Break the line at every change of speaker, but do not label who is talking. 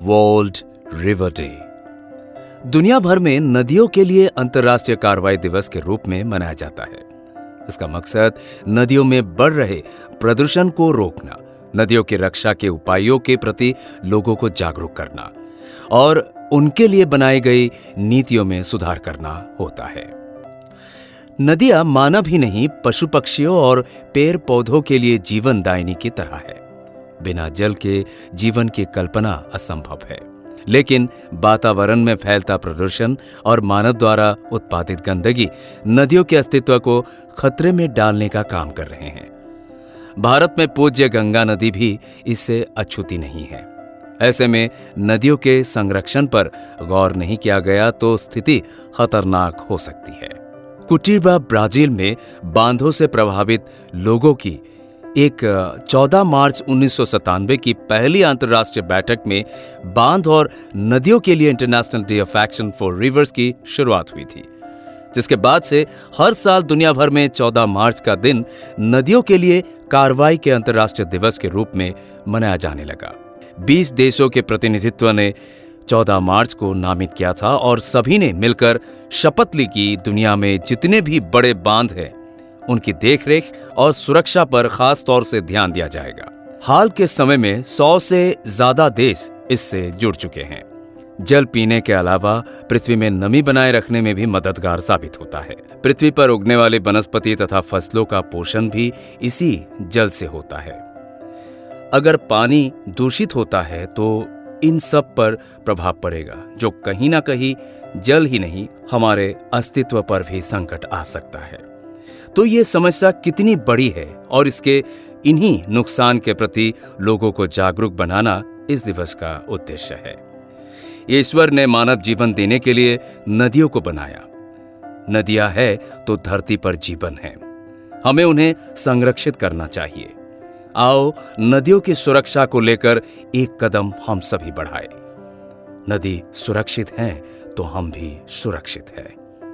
World river day. दुनिया भर में नदियों के लिए अंतर्राष्ट्रीय कार्रवाई दिवस के रूप में मनाया जाता है। इसका मकसद नदियों में बढ़ रहे प्रदूषण को रोकना, नदियों की रक्षा के उपायों के प्रति लोगों को जागरूक करना और उनके लिए बनाई गई नीतियों में सुधार करना होता है। नदियां मानव ही नहीं, पशु पक्षियों और पेड़ पौधों के लिए जीवनदायिनी की तरह है। बिना जल के जीवन की कल्पना असंभव है, लेकिन वातावरण में फैलता प्रदूषण और मानव द्वारा उत्पादित गंदगी नदियों के अस्तित्व को खतरे में डालने का काम कर रहे हैं। भारत में पूज्य गंगा नदी भी इससे अछूती नहीं है। ऐसे में नदियों के संरक्षण पर गौर नहीं किया गया तो स्थिति खतरनाक हो सकती है। कुटिबा ब्राजील में बांधों से प्रभावित लोगों की एक 14 मार्च 1997 की पहली अंतर्राष्ट्रीय बैठक में बांध और नदियों के लिए international day of action for reverse की शुरुआत हुई थी, जिसके बाद से हर साल दुनिया भर में 14 मार्च का दिन नदियों के लिए कार्रवाई के अंतर्राष्ट्रीय दिवस के रूप में मनाया जाने लगा। 20 देशों के प्रतिनिधित्व ने 14 मार्च को नामित किया था और सभी ने मिलकर शपथ ली कि दुनिया में जितने भी बड़े बांध हैं उनकी देखरेख और सुरक्षा पर खास तौर से ध्यान दिया जाएगा। हाल के समय में 100 से ज्यादा देश इससे जुड़ चुके हैं। जल पीने के अलावा पृथ्वी में नमी बनाए रखने में भी मददगार साबित होता है। पृथ्वी पर उगने वाले वनस्पति तथा फसलों का पोषण भी इसी जल से होता है। अगर पानी दूषित होता है तो इन सब पर प्रभाव पड़ेगा, जो कहीं ना कहीं जल ही नहीं हमारे अस्तित्व पर भी संकट आ सकता है। तो ये समस्या कितनी बड़ी है और इसके इन्हीं नुकसान के प्रति लोगों को जागरूक बनाना इस दिवस का उद्देश्य है। ईश्वर ने मानव जीवन देने के लिए नदियों को बनाया। नदियां है तो धरती पर जीवन है। हमें उन्हें संरक्षित करना चाहिए। आओ नदियों की सुरक्षा को लेकर एक कदम हम सभी बढ़ाएं। नदी सुरक्षित है तो हम भी सुरक्षित हैं।